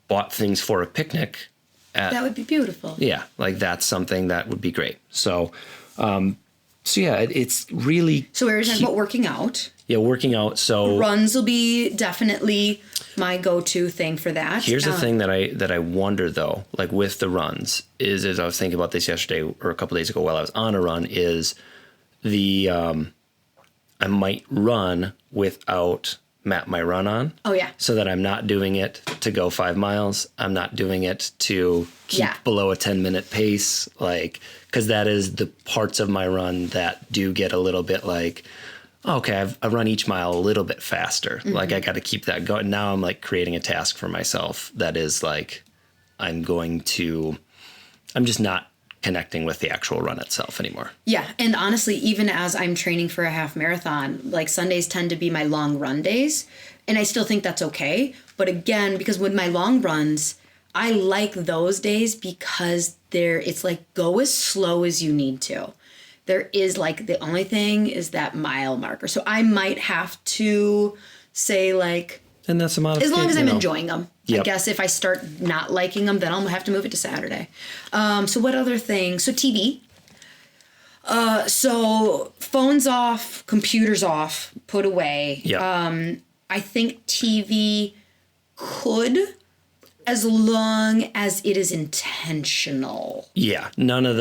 bought things for a picnic, That would be beautiful. yeah, like that's something that would be great. So, yeah, it's really. So we were talking about working out. Yeah, working out. So Runs will be definitely my go-to thing for that. here's the thing that I wonder though, like with the runs, is as I was thinking about this yesterday or a couple days ago while I was on a run, is I might run without map my run on. Oh yeah. So that I'm not doing it to go 5 miles. I'm not doing it to keep below a 10-minute pace, like, because that is the parts of my run that do get a little bit like, okay, I run each mile a little bit faster. Mm-hmm. Like I got to keep that going. Now I'm like creating a task for myself that is like, I'm just not connecting with the actual run itself anymore. Yeah, and honestly, even as I'm training for a half marathon, like Sundays tend to be my long run days, and I still think that's okay. But again, because with my long runs, I like those days because it's like go as slow as you need to. There is like the only thing is that mile marker. So I might have to say like, and that's a modification. as long as I'm enjoying them. Yep. I guess if I start not liking them, then I'll have to move it to Saturday. So what other things? So TV. So phones off, computers off, put away. Yeah. I think TV could, as long as it is intentional. Yeah. None of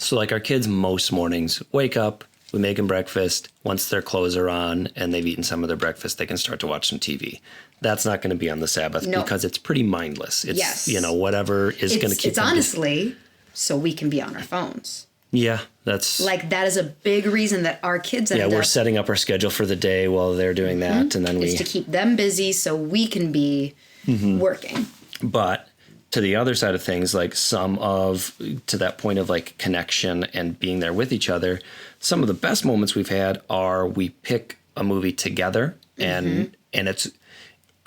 so our kids most mornings wake up, we make them breakfast. Once their clothes are on and they've eaten some of their breakfast, they can start to watch some TV. That's not going to be on the Sabbath because it's pretty mindless. It's, whatever is going to keep them honestly, so we can be on our phones. Yeah, that's... Like, that is a big reason that our kids end up... we're setting up our schedule for the day while they're doing that, and then is to keep them busy so we can be working. But to the other side of things, like to that point of like connection and being there with each other, some of the best moments we've had are we pick a movie together and it's...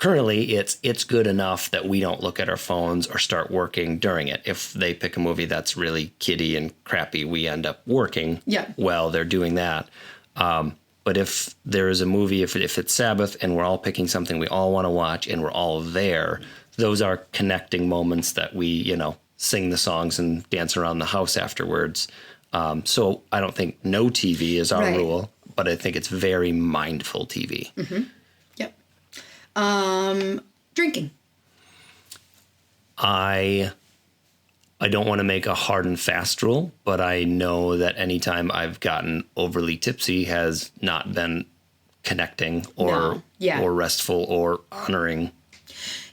Currently, it's good enough that we don't look at our phones or start working during it. If they pick a movie that's really kiddie and crappy, we end up working while they're doing that. But if there is a movie, if it's Sabbath and we're all picking something we all want to watch and we're all there, those are connecting moments that we, sing the songs and dance around the house afterwards. So I don't think no TV is our rule, but I think it's very mindful TV. Mm-hmm. Drinking. I don't want to make a hard and fast rule, but I know that anytime I've gotten overly tipsy has not been connecting or restful or honoring.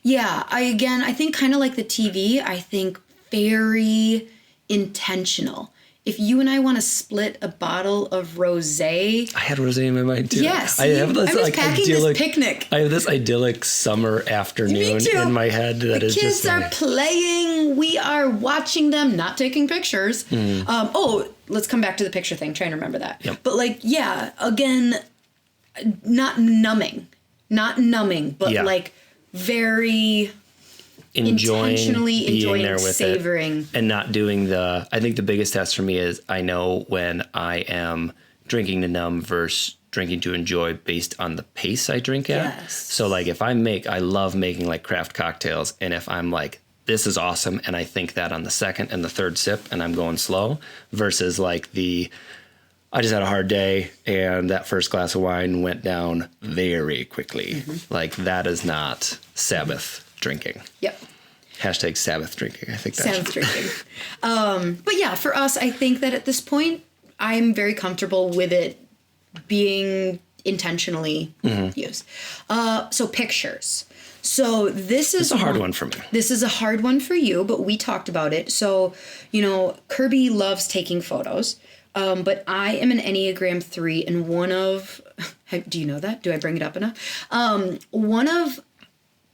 Yeah, I think kind of like the TV, I think very intentional. If you and I want to split a bottle of rosé, I had rosé in my mind too. Yes, I have this I'm just packing this picnic. I have this idyllic summer afternoon in my head that is just. The kids are playing. We are watching them, not taking pictures. Let's come back to the picture thing. Trying to remember that. Yep. But again, not numbing, but like very. Intentionally enjoying there with savoring it and not doing I think the biggest test for me is I know when I am drinking to numb versus drinking to enjoy based on the pace I drink at. Yes. So like if I love making like craft cocktails, and if I'm like, this is awesome, and I think that on the second and the third sip and I'm going slow versus like I just had a hard day, and that first glass of wine went down very quickly. Like, that is not Sabbath drinking. Yep. Hashtag Sabbath drinking. I think that's Sabbath drinking. But yeah, for us, I think that at this point, I'm very comfortable with it being intentionally used. So pictures. So this is a hard one for me. This is a hard one for you, but we talked about it. So, Kirby loves taking photos. But I am an Enneagram 3, and one of, do you know that? Do I bring it up enough? One of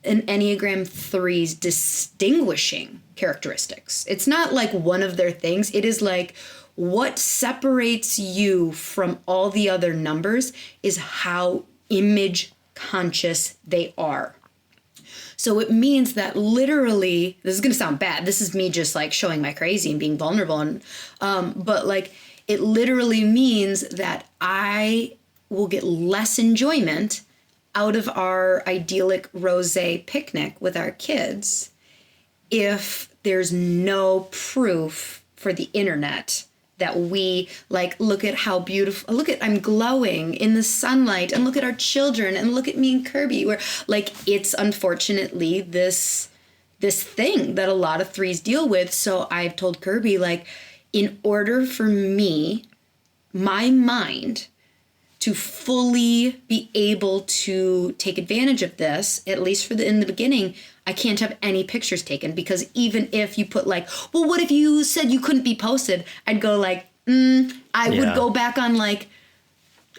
an Enneagram 3's distinguishing characteristics. It's not like one of their things. It is like what separates you from all the other numbers is how image conscious they are. So it means that literally, this is going to sound bad. This is me just like showing my crazy and being vulnerable. And, but like, it literally means that I will get less enjoyment out of our idyllic rosé picnic with our kids if there's no proof for the internet that we like, look at how beautiful, I'm glowing in the sunlight, and look at our children, and look at me and Kirby, where like, it's unfortunately this thing that a lot of 3s deal with. So I've told Kirby, like, in order for me, my mind, to fully be able to take advantage of this, at least in the beginning, I can't have any pictures taken, because even if you put like, well, what if you said you couldn't be posted? I'd go like, I would go back on like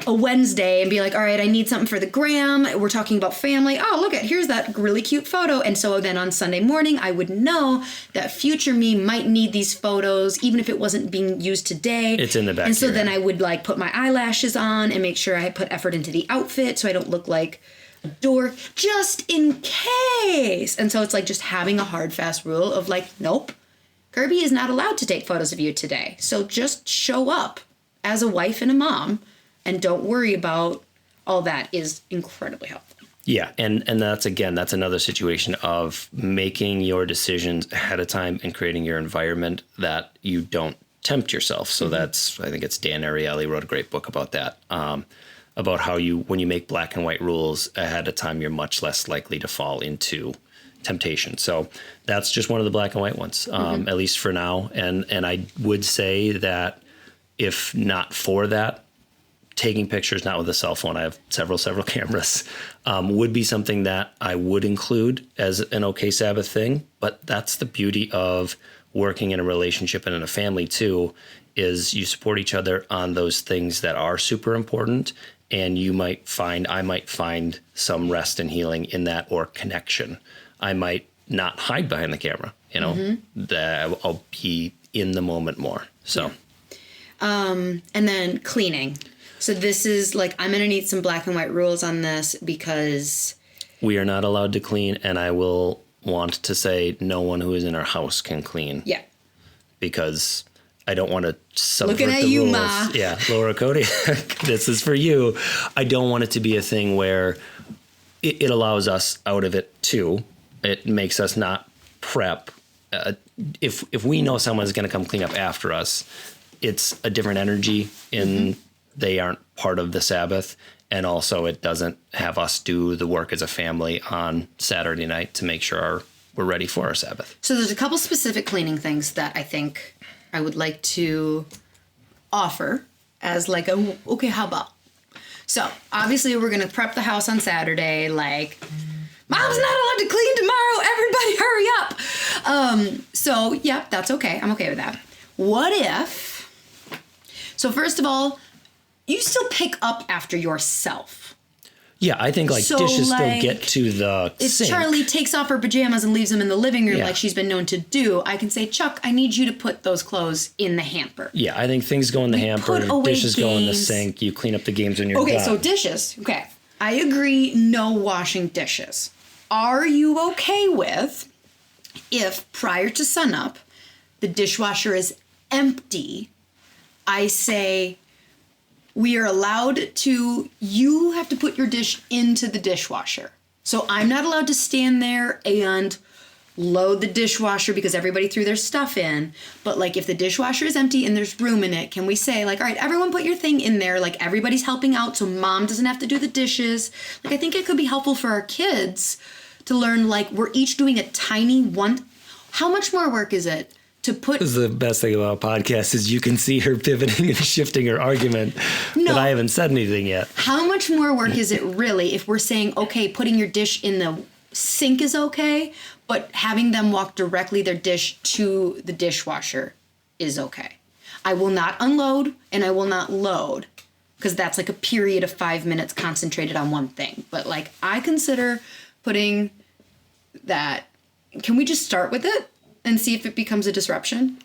a Wednesday and be like, all right, I need something for the gram. We're talking about family. Oh, look here's that really cute photo. And so then on Sunday morning, I would know that future me might need these photos, even if it wasn't being used today. It's in the back. And so then I would like put my eyelashes on and make sure I put effort into the outfit so I don't look like a dork, just in case. And so it's like just having a hard, fast rule of like, nope, Kirby is not allowed to take photos of you today. So just show up as a wife and a mom, and don't worry about all that is incredibly helpful. Yeah, and that's another situation of making your decisions ahead of time and creating your environment that you don't tempt yourself. So that's, I think it's Dan Ariely wrote a great book about that, about how when you make black and white rules ahead of time, you're much less likely to fall into temptation. So that's just one of the black and white ones, at least for now. And I would say that if not for that, taking pictures, not with a cell phone, I have several cameras, would be something that I would include as an okay Sabbath thing. But that's the beauty of working in a relationship and in a family too, is you support each other on those things that are super important. And I might find some rest and healing in that, or connection. I might not hide behind the camera, that I'll be in the moment more. So, and then cleaning. So this is like, I'm going to need some black and white rules on this, because we are not allowed to clean. And I will want to say no one who is in our house can clean. Yeah. Because I don't want to subvert Looking at the you, rules. Ma. Yeah, Laura Cody, this is for you. I don't want it to be a thing where it allows us out of it too. It makes us not prep. If we know someone's going to come clean up after us, it's a different energy in they aren't part of the Sabbath. And also it doesn't have us do the work as a family on Saturday night to make sure we're ready for our Sabbath. So there's a couple specific cleaning things that I think I would like to offer as like okay, how about? So obviously we're going to prep the house on Saturday. Like, Mom's not allowed to clean tomorrow. Everybody hurry up. So yeah, that's okay. I'm okay with that. What if, so first of all, you still pick up after yourself. Yeah, I think like So, dishes still like, get to the If sink. Charlie takes off her pajamas and leaves them in the living room Yeah. like she's been known to do, I can say, Chuck, I need you to put those clothes in the hamper. Yeah, I think things go in the hamper, put away dishes go in the games. sink, you clean up the games when you're Okay, done. so dishes. Okay. I agree, no washing dishes. Are you okay with if prior to sunup the dishwasher is empty, I say, we are allowed to, you have to put your dish into the dishwasher. So I'm not allowed to stand there and load the dishwasher because everybody threw their stuff in. But like if the dishwasher is empty and there's room in it, can we say like, all right, everyone put your thing in there. Like everybody's helping out so mom doesn't have to do the dishes. Like I think it could be helpful for our kids to learn like we're each doing a tiny one. How much more work is it to put? This is the best thing about a podcast is you can see her pivoting and shifting her argument, but I haven't said anything yet. How much more work is it really if we're saying, okay, putting your dish in the sink is okay, but having them walk directly their dish to the dishwasher is okay. I will not unload and I will not load because that's like a period of 5 minutes concentrated on one thing. But like I consider putting that, can we just start with it and see if it becomes a disruption?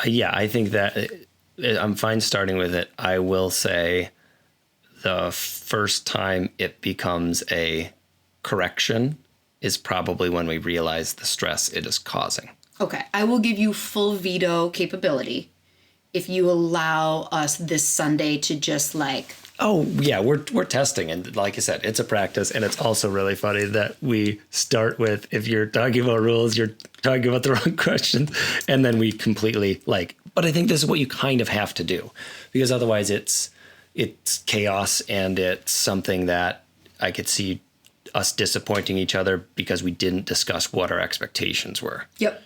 Yeah, I think that I'm fine starting with it. I will say the first time it becomes a correction is probably when we realize the stress it is causing. Okay, I will give you full veto capability if you allow us this Sunday to just like... Oh, yeah, we're testing. And like I said, it's a practice. And it's also really funny that we start with, if you're talking about rules, you're talking about the wrong questions. And then we completely like, but I think this is what you kind of have to do. Because otherwise it's chaos and it's something that I could see us disappointing each other because we didn't discuss what our expectations were. Yep.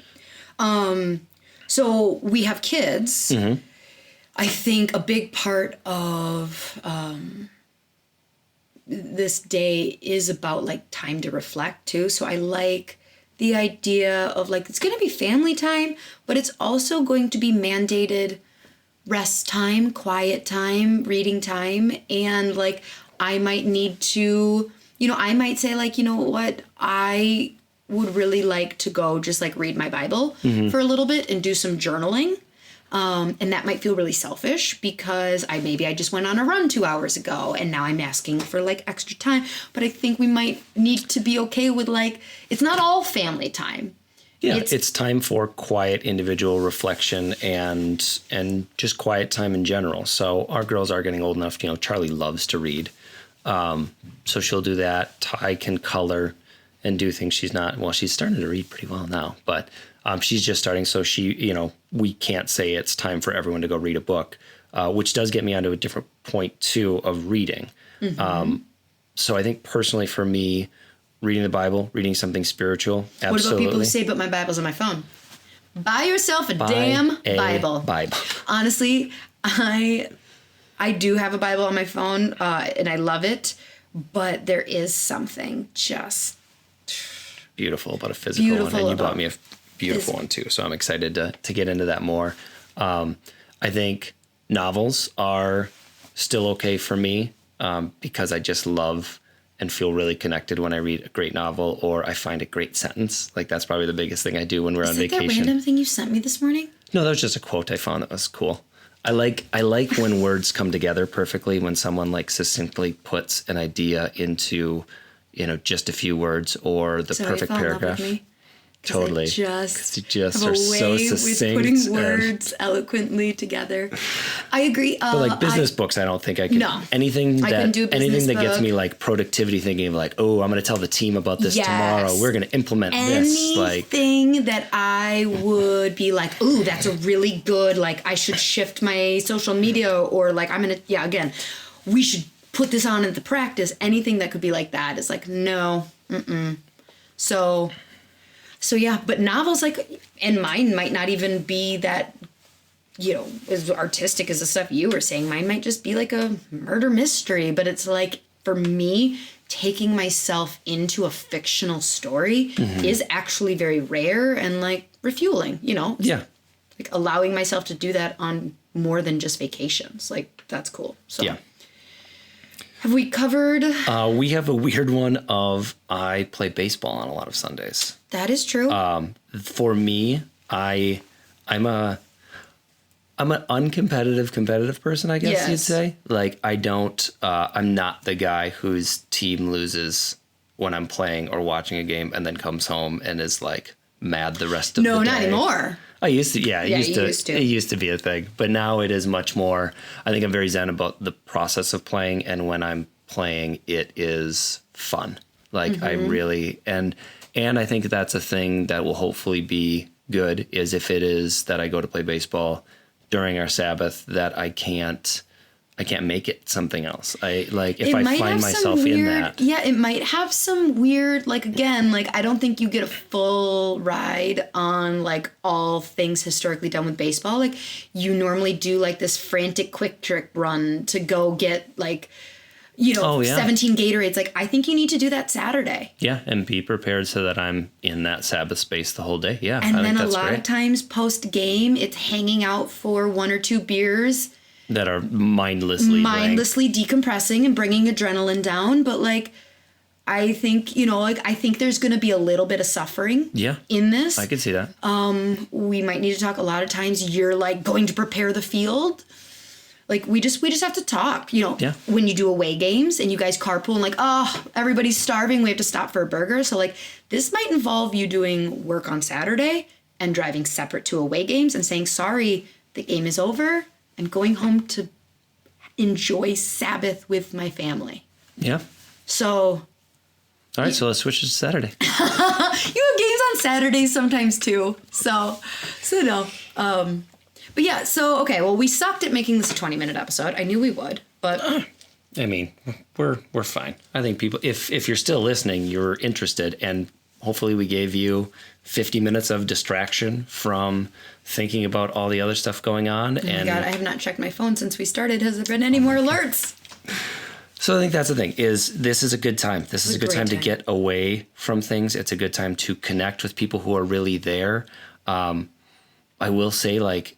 So we have kids. Mm-hmm. I think a big part of this day is about like time to reflect too. So I like the idea of like, it's going to be family time, but it's also going to be mandated rest time, quiet time, reading time. And like, I might need to, I might say like, you know what, I would really like to go just like read my Bible for a little bit and do some journaling. And that might feel really selfish because I just went on a run 2 hours ago and now I'm asking for like extra time. But I think we might need to be okay with like, it's not all family time. Yeah, it's time for quiet individual reflection and just quiet time in general. So our girls are getting old enough, Charlie loves to read. So she'll do that. Ty can color and do things she's starting to read pretty well now, but she's just starting. So we can't say it's time for everyone to go read a book, which does get me onto a different point too of reading. Mm-hmm. So I think personally for me, reading the Bible, reading something spiritual, absolutely. What about people who say, but my Bible's on my phone? Buy yourself a damn Bible. Honestly, I do have a Bible on my phone, and I love it, but there is something just beautiful about a physical one, and you bought me a beautiful one too, so I'm excited to get into that more. I think novels are still okay for me because I just love and feel really connected when I read a great novel or I find a great sentence. Like that's probably the biggest thing I do when we're on vacation. Is that random thing you sent me this morning? No, that was just a quote I found that was cool. I like when words come together perfectly, when someone like succinctly puts an idea into, just a few words or the perfect paragraph. Totally. Just have a way so succinct. With putting words eloquently together. I agree. But like business books, I don't think I can. No, anything that gets me like productivity thinking of like, oh, I'm going to tell the team about this tomorrow. We're going to implement this. Anything that I would be like, oh, that's a really good. Like I should shift my social media or like I'm going to. Yeah, again, we should put this on into practice. Anything that could be like that is like no. So yeah, but novels and mine might not even be that, as artistic as the stuff you were saying. Mine might just be like a murder mystery, but it's like, for me, taking myself into a fictional story is actually very rare and like refueling, Yeah. Like allowing myself to do that on more than just vacations. Like that's cool. So yeah. Have we covered? We have a weird one of I play baseball on a lot of Sundays. That is true. For me, I'm an competitive person, I guess you'd say. Like I'm not the guy whose team loses when I'm playing or watching a game and then comes home and is like mad the rest of the day. No, not anymore. I used to, it used to be a thing, but now it is much more. I think I'm very zen about the process of playing, and when I'm playing, it is fun. Like I really, and I think that's a thing that will hopefully be good, is if it is that I go to play baseball during our Sabbath, that I can't make it something else. I like, if I find myself in that. Yeah, it might have some weird, like, again, like, I don't think you get a full ride on, like, all things historically done with baseball. Like, you normally do, like, this frantic quick trick run to go get, like, 17 Gatorades. Like, I think you need to do that Saturday. Yeah, and be prepared so that I'm in that Sabbath space the whole day. Yeah, and then a lot of times post-game, it's hanging out for 1 or 2 beers. That are mindlessly decompressing and bringing adrenaline down. But, like, I think, I think there's going to be a little bit of suffering in this. I could see that. We might need to talk. A lot of times you're, like, going to prepare the field. Like, we just have to talk, when you do away games and you guys carpool and, like, oh, everybody's starving, we have to stop for a burger. So, like, this might involve you doing work on Saturday and driving separate to away games and saying, sorry, the game is over, and going home to enjoy Sabbath with my family. Yeah. So. All right, so let's switch to Saturday. You have games on Saturdays sometimes too. So no. But yeah, so, okay, well, we sucked at making this a 20-minute episode. I knew we would, but. I mean, we're fine. I think people, if you're still listening, you're interested, and hopefully we gave you 50 minutes of distraction from thinking about all the other stuff going on. Oh my God, I have not checked my phone since we started. Has there been any more alerts? So I think that's the thing, is this is a good time. This is a good time to get away from things. It's a good time to connect with people who are really there. I will say, like,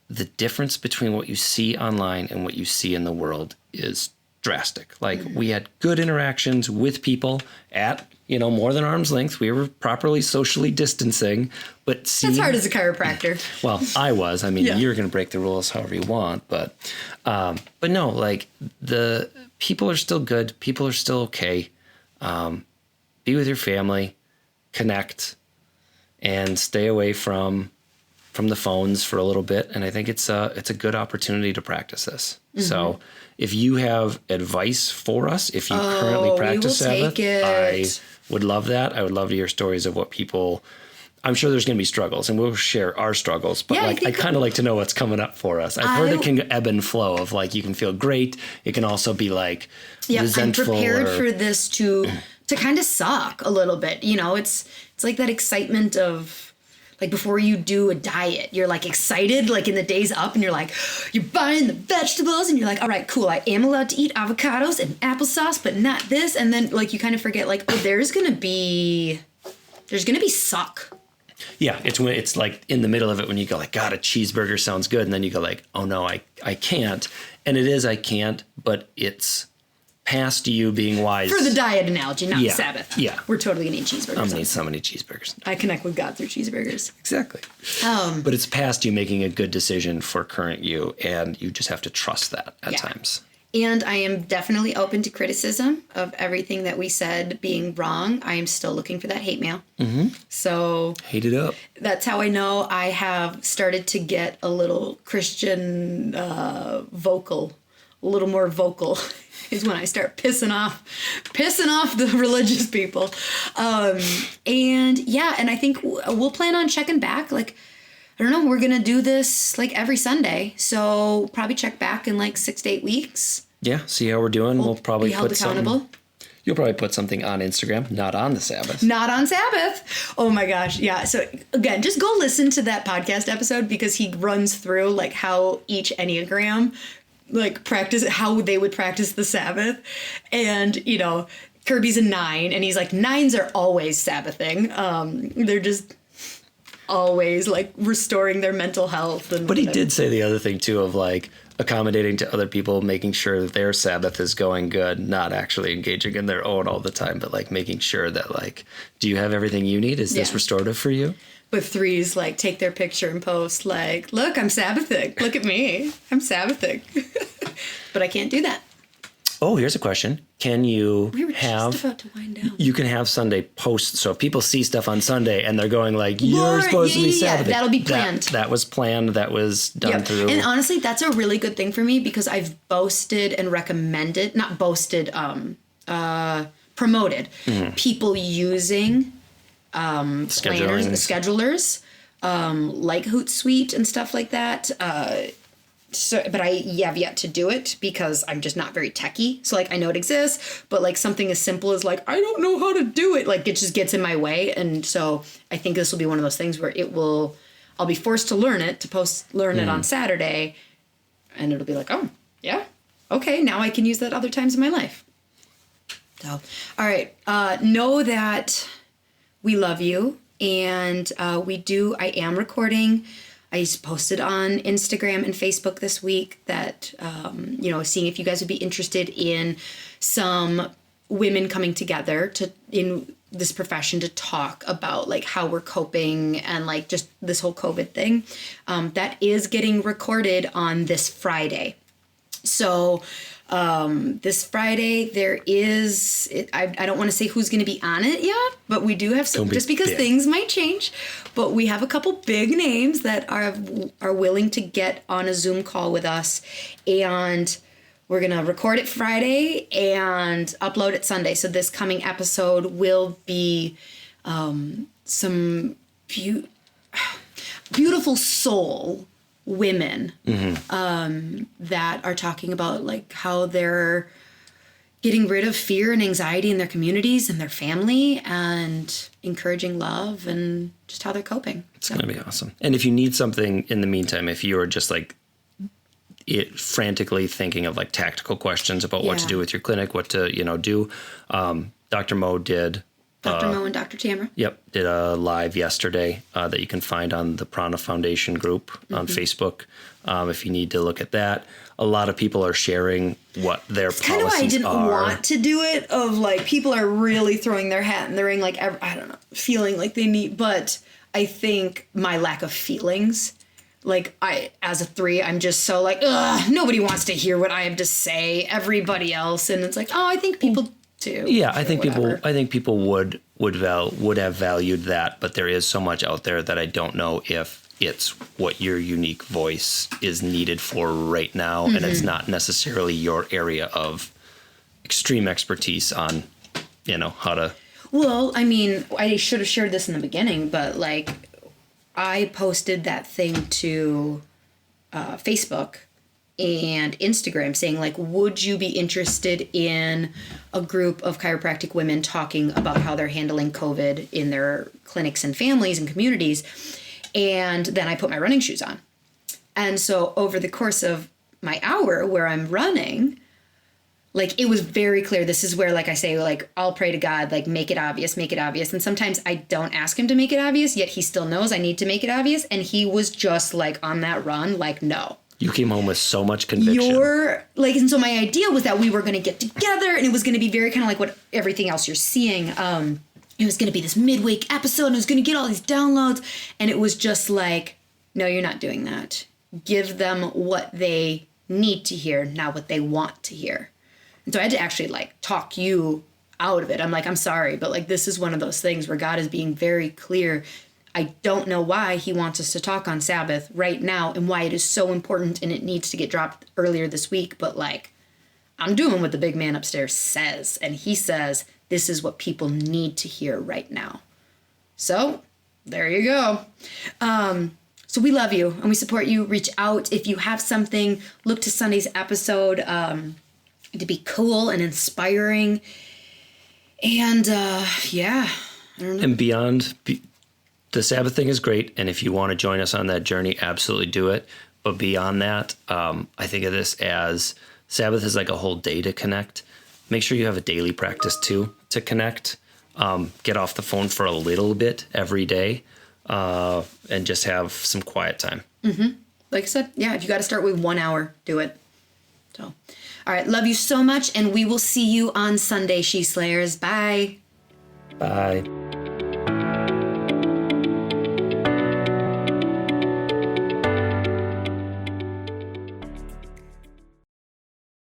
the difference between what you see online and what you see in the world is drastic. Like, we had good interactions with people at, more than arm's length. We were properly socially distancing, but that's hard as a chiropractor. Well, I was. I mean, you're going to break the rules however you want, but no, like, the people are still good. People are still okay. Be with your family, connect, and stay away from the phones for a little bit. And I think it's a good opportunity to practice this. Mm-hmm. So if you have advice for us, if you currently practice Sabbath, I would love that. I would love to hear stories of what people, I'm sure there's going to be struggles, and we'll share our struggles, but I kind of like to know what's coming up for us. I've heard it can ebb and flow of, like, you can feel great. It can also be like resentful. I'm prepared for this to kind of suck a little bit. It's like that excitement of, like, before you do a diet, you're, like, excited, like, in the days up, and you're like, you're buying the vegetables, and you're like, all right, cool, I am allowed to eat avocados and applesauce, but not this. And then, like, you kind of forget, like, oh, there's gonna be suck. Yeah, it's when it's like in the middle of it when you go, like, God, a cheeseburger sounds good, and then you go, like, oh no, I can't. And it is, I can't, but it's past you being wise. For the diet analogy, not the Sabbath. Yeah. We're totally going to eat cheeseburgers. I'm going to eat so many cheeseburgers. I connect with God through cheeseburgers. Exactly. But it's past you making a good decision for current you, and you just have to trust that at times. And I am definitely open to criticism of everything that we said being wrong. I am still looking for that hate mail. Mm-hmm. So. Hate it up. That's how I know I have started to get a little Christian vocal, a little more vocal. Is when I start pissing off the religious people. And I think we'll plan on checking back. Like, I don't know, we're going to do this, like, every Sunday. So probably check back in, like, 6 to 8 weeks. Yeah, see how we're doing. We'll probably be held accountable. You'll probably put something on Instagram, not on the Sabbath. Not on Sabbath. Oh my gosh. Yeah. So again, just go listen to that podcast episode, because he runs through, like, how each Enneagram, like, practice, how they would practice the Sabbath. And, Kirby's a 9, and he's like, 9s are always Sabbathing. They're just always, like, restoring their mental health. But he did say the other thing too, of, like, accommodating to other people, making sure that their Sabbath is going good, not actually engaging in their own all the time, but, like, making sure that, like, do you have everything you need? Is this restorative for you? But 3s, like, take their picture and post, like, look, I'm Sabbathing. Look at me. I'm Sabbathing. But I can't do that. Oh, here's a question. Can you We were just about to wind down. You can have Sunday posts. So if people see stuff on Sunday and they're going, like, you're supposed to be Sabbathing. That'll be planned. That was planned. That was done through. And honestly, that's a really good thing for me, because I've boasted and recommended, not boasted, promoted. People using planners, schedulers, like Hootsuite and stuff like that. But I have yet to do it because I'm just not very techy. So like I know it exists, but like something as simple as like I don't know how to do it. Like it just gets in my way, and so I think this will be one of those things where I'll be forced to learn it it on Saturday, and it'll be like, oh yeah, okay, now I can use that other times in my life. So all right, know that we love you, and I am recording. I posted on Instagram and Facebook this week that, seeing if you guys would be interested in some women coming together in this profession to talk about like how we're coping and like just this whole COVID thing. That is getting recorded on this Friday. So this Friday there is, I don't want to say who's going to be on it yet, but we do have some, just because things might change, but we have a couple big names that are willing to get on a Zoom call with us, and we're going to record it Friday and upload it Sunday. So this coming episode will be some beautiful soul women that are talking about like how they're getting rid of fear and anxiety in their communities and their family and encouraging love and just how they're coping. It's going to be awesome. And if you need something in the meantime, if you're just like frantically thinking of like tactical questions about what to do with your clinic, what to, do, Dr. Mo did. Dr. Mo and Dr. Tamara. Yep. Did a live yesterday that you can find on the Prana Foundation group on Facebook. If you need to look at that, a lot of people are sharing what their policies are. Kind of why I didn't want to do it, of like people are really throwing their hat in the ring, like, I don't know, feeling like they need, but I think my lack of feelings, like as a 3, I'm just so like, ugh, nobody wants to hear what I have to say, everybody else. And it's like, oh, I think people do. Yeah, I think people would have valued that, but there is so much out there that I don't know if it's what your unique voice is needed for right now, and it's not necessarily your area of extreme expertise on, how to. Well, I mean, I should have shared this in the beginning, but like I posted that thing to Facebook and Instagram saying like, would you be interested in a group of chiropractic women talking about how they're handling COVID in their clinics and families and communities? And then I put my running shoes on. And so over the course of my hour where I'm running, like it was very clear. This is where, like I say, like I'll pray to God, like make it obvious, make it obvious. And sometimes I don't ask him to make it obvious, yet he still knows I need to make it obvious. And he was just like on that run, like, no. You came home with so much conviction. And so my idea was that we were going to get together and it was going to be very kind of like what everything else you're seeing. It was going to be this midweek episode and it was going to get all these downloads. And it was just like, no, you're not doing that. Give them what they need to hear, not what they want to hear. And so I had to actually like talk you out of it. I'm like, I'm sorry, but like this is one of those things where God is being very clear. I don't know why he wants us to talk on Sabbath right now and why it is so important and it needs to get dropped earlier this week. But like, I'm doing what the big man upstairs says. And he says, this is what people need to hear right now. So there you go. So we love you and we support you. Reach out. If you have something, look to Sunday's episode to be cool and inspiring. And I don't know. And beyond, the Sabbath thing is great. And if you want to join us on that journey, absolutely do it. But beyond that, I think of this as Sabbath is like a whole day to connect. Make sure you have a daily practice too to connect. Get off the phone for a little bit every day and just have some quiet time. Mm-hmm. Like I said, if you got to start with 1 hour, do it. So, all right. Love you so much. And we will see you on Sunday, She Slayers. Bye. Bye.